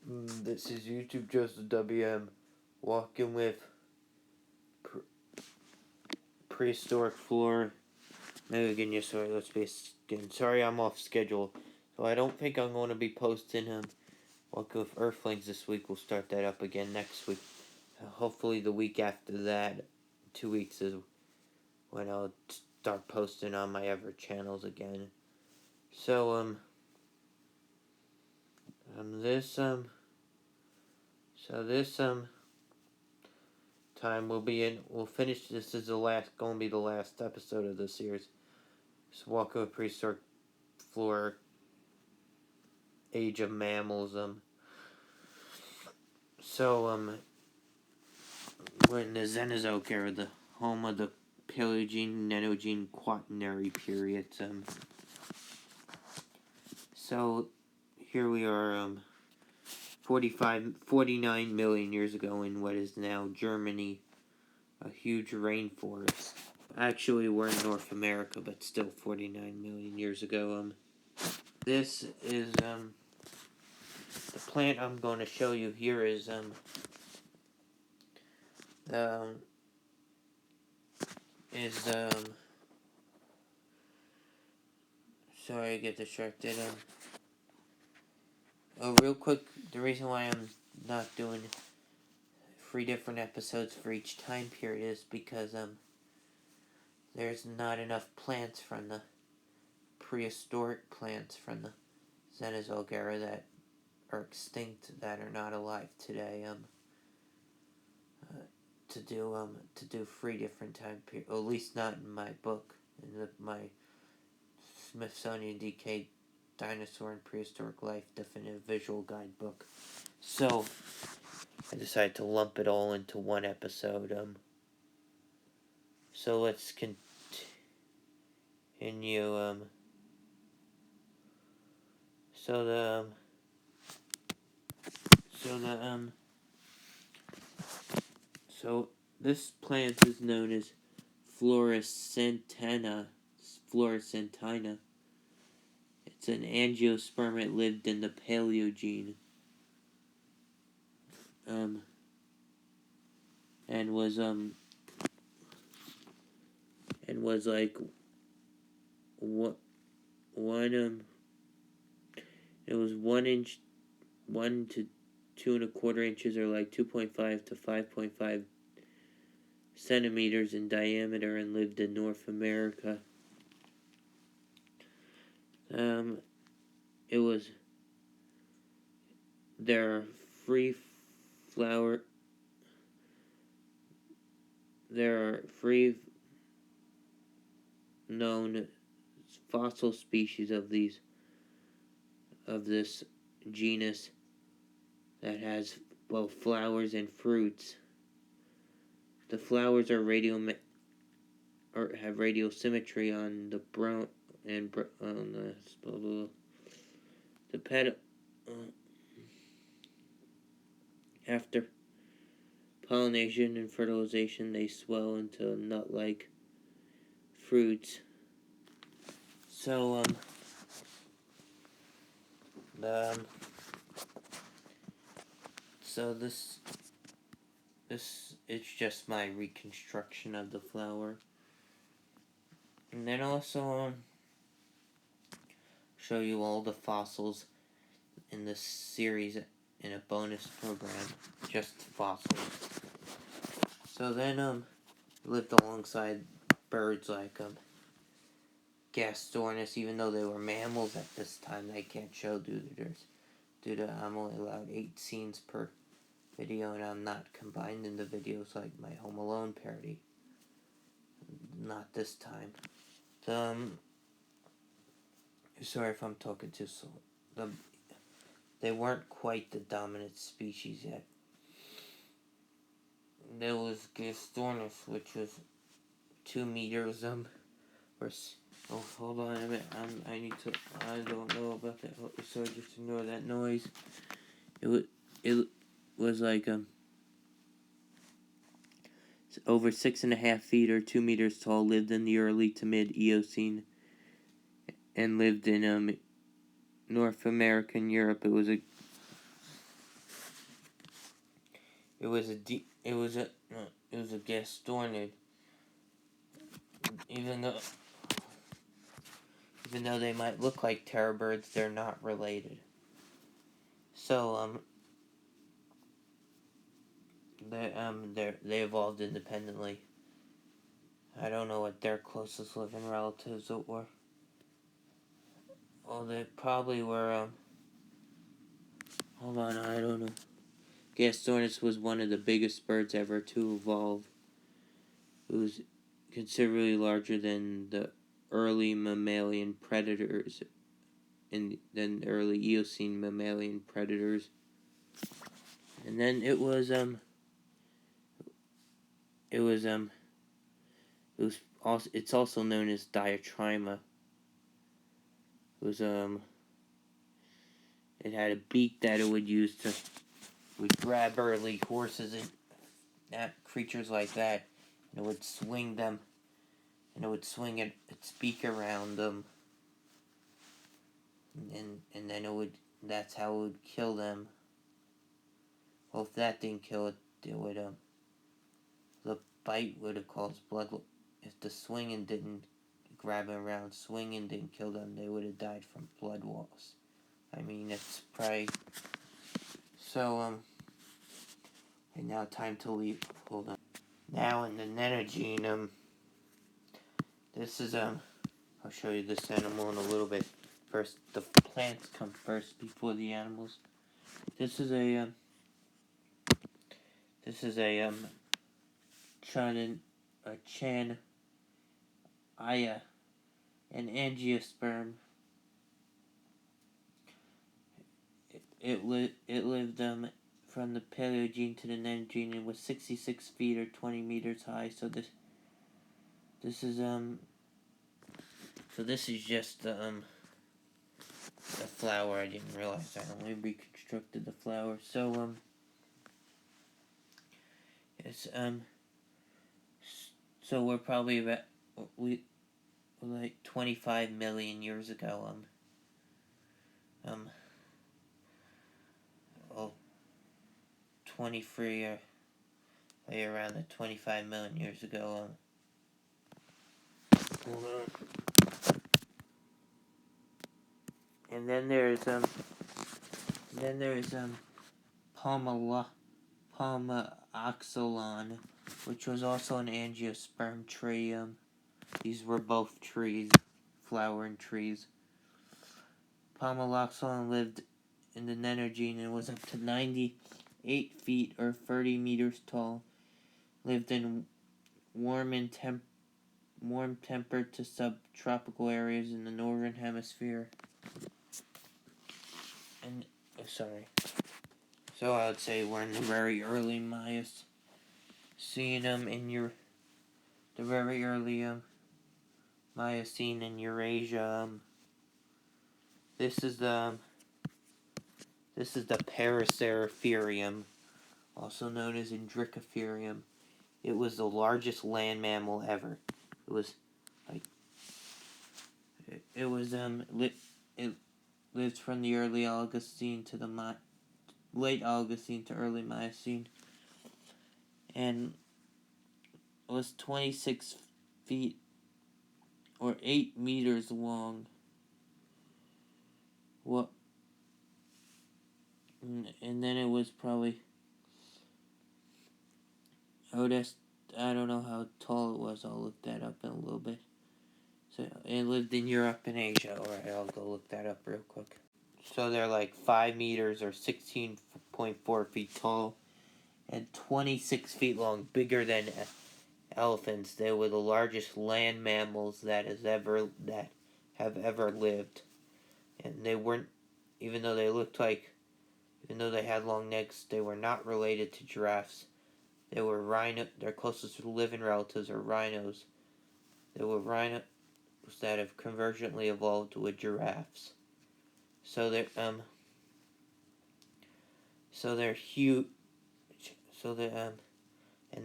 This is YouTube Joseph WM walking with prehistoric Flora. Maybe again, yes, sorry, let's be again. Sorry, I'm off schedule, so I don't think I'm going to be posting walking with Earthlings this week. We'll start that up again next week. Hopefully, the week after that, 2 weeks is when I'll start posting on my other channels again. So this time we'll finish. This is going to be the last episode of the series. So walking with prehistoric Flora, age of mammals. We're in the Cenozoic era, the home of the Paleogene, Neogene, Quaternary periods. So here we are, 49 million years ago in what is now Germany, a huge rainforest. Actually, we're in North America, but still 49 million years ago. This is, the plant I'm going to show you here is, sorry, I get distracted. Real quick, the reason why I'm not doing 3 different episodes for each time period is because, there's not enough plants from the prehistoric plants from the Cenozoic era that are extinct, that are not alive today, to do 3 different time periods, at least not in my book, in my Smithsonian Decayed Dinosaur and Prehistoric Life Definitive Visual Guidebook. So I decided to lump it all into one episode. So let's continue. So this plant is known as Flora centena. It's an angiosperm. It lived in the Paleogene. And was like what one it was 1 inch, 1 to 2.25 inches, or like 2.5 to 5.5 centimeters in diameter, and lived in North America. There are three known fossil species of this genus that has both flowers and fruits. The flowers are have radial symmetry on the brown and on the petal. After pollination and fertilization, they swell into nut-like fruits. So this it's just my reconstruction of the flower, and then also show you all the fossils in this series in a bonus program, just fossils. So then lived alongside birds like Gastornis, even though they were mammals at this time. They can't show due to I'm only allowed 8 scenes per video, and I'm not combined into videos like my Home Alone parody. Not this time. Sorry if I'm talking too slow. They weren't quite the dominant species yet. There was Gastornis, which was 2 meters. Hold on a minute. I don't know about that. So just ignore that noise. It was like over 6.5 feet or 2 meters tall. Lived in the early to mid Eocene, and lived in North America and Europe. It was it was a gastornid. Even though they might look like terror birds, they're not related. So they evolved independently. I don't know what their closest living relatives were. Well, they probably were hold on, I don't know. Gastornis was one of the biggest birds ever to evolve. It was considerably larger than the early mammalian predators and then the early Eocene mammalian predators. And then it's also known as diatryma. It had a beak that it would use to grab early horses and creatures like that, and it would swing them, and it would swing its beak around them, and then that's how it would kill them. Well, if that didn't kill it, the bite would have caused blood. If the swinging didn't grab them around, swinging didn't kill them, they would have died from blood loss. I mean, it's probably so. And now time to leave. Hold on. Now in the Nenogene, this is I'll show you this animal in a little bit. First, the plants come first before the animals. This is a Chan Aya, an angiosperm. It lived from the Paleogene to the Nenogene and was 66 feet or 20 meters high. So this is just the flower. I didn't realize I only reconstructed the flower. So it's so we're probably about like 25 million years ago. 23 or around the 25 million years ago. And then there's Palmaoxylon, which was also an angiosperm tree. These were both trees, flowering trees. Palmaoxylon lived in the Nenogene and was up to 98 feet or 30 meters tall. Lived in warm tempered to subtropical areas in the northern hemisphere. And so I would say we're in the very early Miocene the very early Miocene in Eurasia. This is the Paraceratherium, also known as Indricotherium. It was the largest land mammal ever. It lived from the early Oligocene to the late Oligocene to early Miocene, and was 26 feet or 8 meters long. And then it was probably I don't know how tall it was. I'll look that up in a little bit. So it lived in Europe and Asia. Alright, I'll go look that up real quick. So they're like 5 meters or 16.4 feet tall and 26 feet long, bigger than elephants. They were the largest land mammals that have ever lived. And they weren't, even though they had long necks, they were not related to giraffes. They were their closest living relatives are rhinos. They were rhinos that have convergently evolved with giraffes. So they're huge. And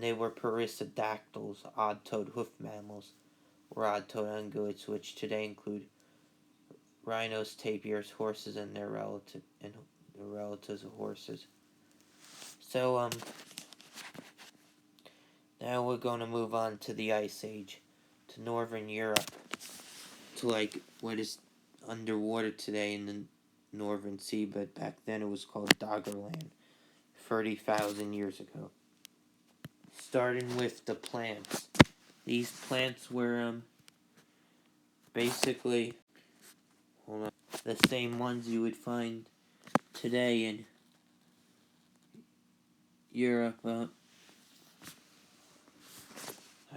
they were perissodactyls, odd-toed hoof mammals, or odd-toed ungulates, which today include rhinos, tapirs, horses, and their relatives of horses. So Now we're going to move on to the Ice Age, to Northern Europe, to like what is underwater today in the Northern Sea, but back then it was called Doggerland, 30,000 years ago. Starting with the plants. These plants were basically the same ones you would find today in Europe.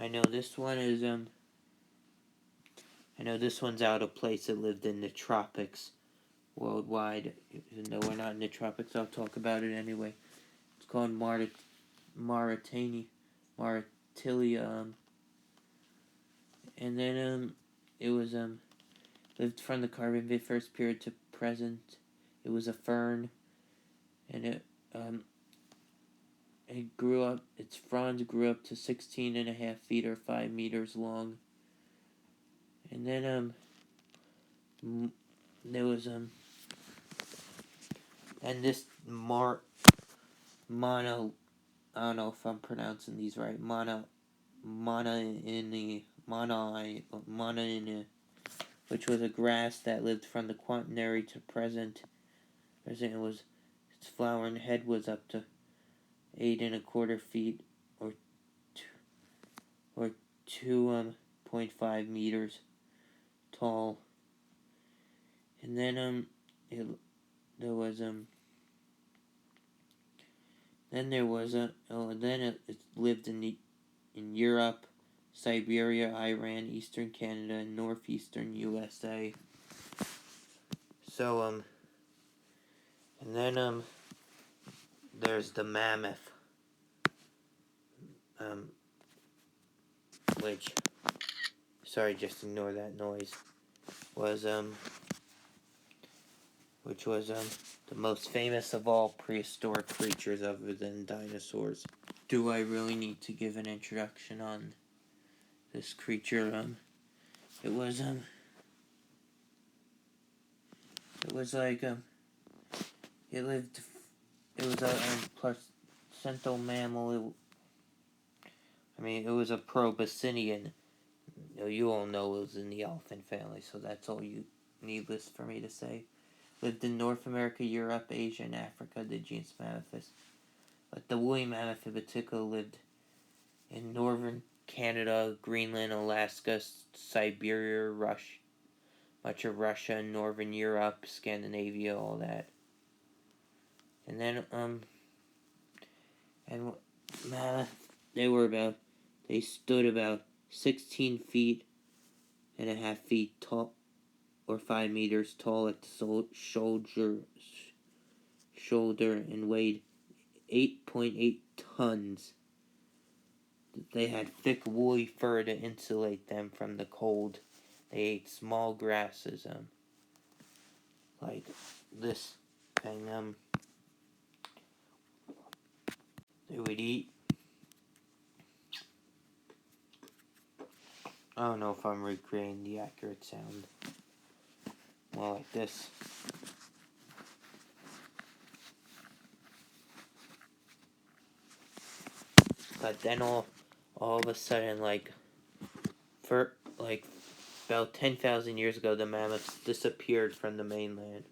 I know this one is I know this one's out of place. It lived in the tropics worldwide. Even though we're not in the tropics, I'll talk about it anyway. It's called Maritilia. And then it was lived from the Carboniferous period to present. It was a fern, and it grew up. Its fronds grew up to 16.5 feet or 5 meters long. And then there was and this mono. I don't know if I'm pronouncing these right. Mono, which was a grass that lived from the Quaternary to present. Its flowering head was up to 8.25 feet or 2.5 meters tall. And then it lived in Europe, Siberia, Iran, eastern Canada, and northeastern USA. So and then there's the mammoth, which, sorry, just ignore that noise, which was the most famous of all prehistoric creatures other than dinosaurs. Do I really need to give an introduction on this creature? It was a placental mammal. It was a proboscidean. You all know it was in the elephant family, so that's all needless for me to say. Lived in North America, Europe, Asia, and Africa, the genus Mammothus. But the woolly mammoth in particular lived in northern Canada, Greenland, Alaska, Siberia, much of Russia, northern Europe, Scandinavia, all that. And then mammoth, they stood about 16 feet and a half feet tall, or 5 meters tall at the shoulder, and weighed 8.8 tons. They had thick woolly fur to insulate them from the cold. They ate small grasses, like this thing. They would eat. I don't know if I'm recreating the accurate sound. More like this. But then all of a sudden, about 10,000 years ago, the mammoths disappeared from the mainland.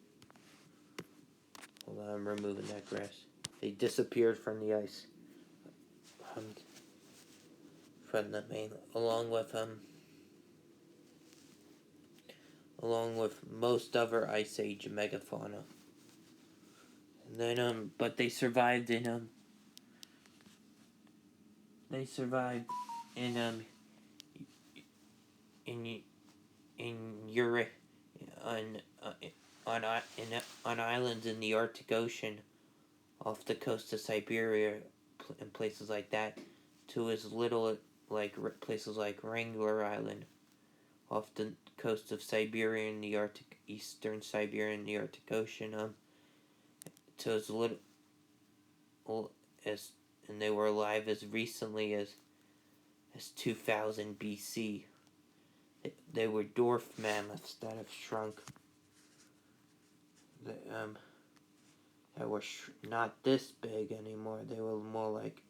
Hold on, I'm removing that grass. They disappeared from the ice. From the mainland, along with most other Ice Age megafauna. And then but they survived in Europe, on islands in the Arctic Ocean, off the coast of Siberia, and places like that, to as little like places like Wrangler Island, off the coast of Siberia in the Arctic, eastern Siberia in the Arctic Ocean, to as little as, and they were alive as recently as 2000 BC. They were dwarf mammoths that have shrunk. That were not this big anymore. They were more like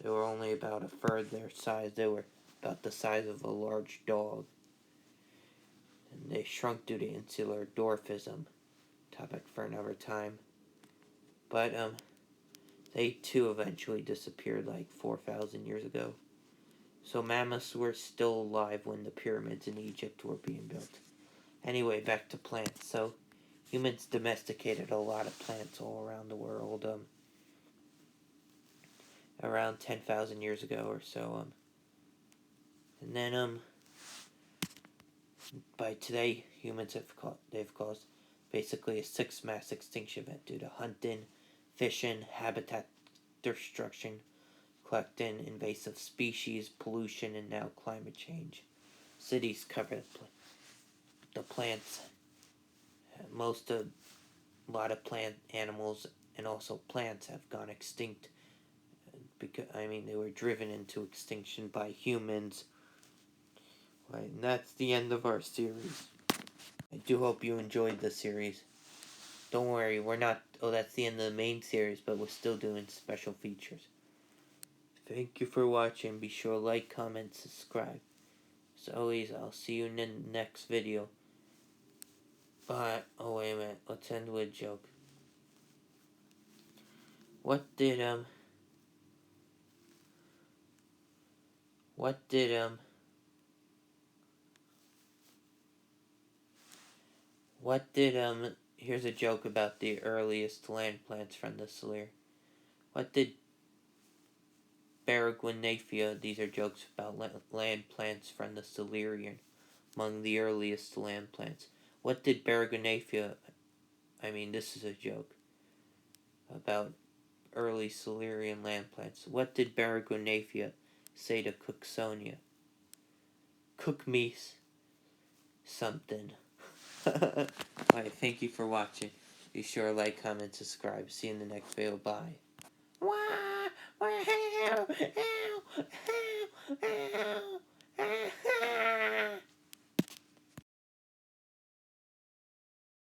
They were only about a third their size. They were about the size of a large dog. And they shrunk due to insular dwarfism. Topic for another time. But, they too eventually disappeared like 4,000 years ago. So mammoths were still alive when the pyramids in Egypt were being built. Anyway, back to plants. So, humans domesticated a lot of plants all around the world, around 10,000 years ago or so, and then, by today, humans they've caused basically a sixth mass extinction event due to hunting, fishing, habitat destruction, collecting invasive species, pollution, and now climate change. Cities cover the plants. A lot of plant animals and also plants have gone extinct because they were driven into extinction by humans. Right, and that's the end of our series. I do hope you enjoyed the series. Don't worry, we're not. Oh, that's the end of the main series, but we're still doing special features. Thank you for watching. Be sure to like, comment, subscribe. As always, I'll see you in the next video. But, oh wait a minute, let's end with a joke. What did here's a joke about the earliest land plants from the Silurian. What did Baragwanathia, these are jokes about land plants from the Silurian, among the earliest land plants. What did Baragwanathia, this is a joke about early Silurian land plants. What did Baragwanathia say to Cooksonia? Cook me something. Alright, thank you for watching. Be sure to like, comment, subscribe. See you in the next video. Bye.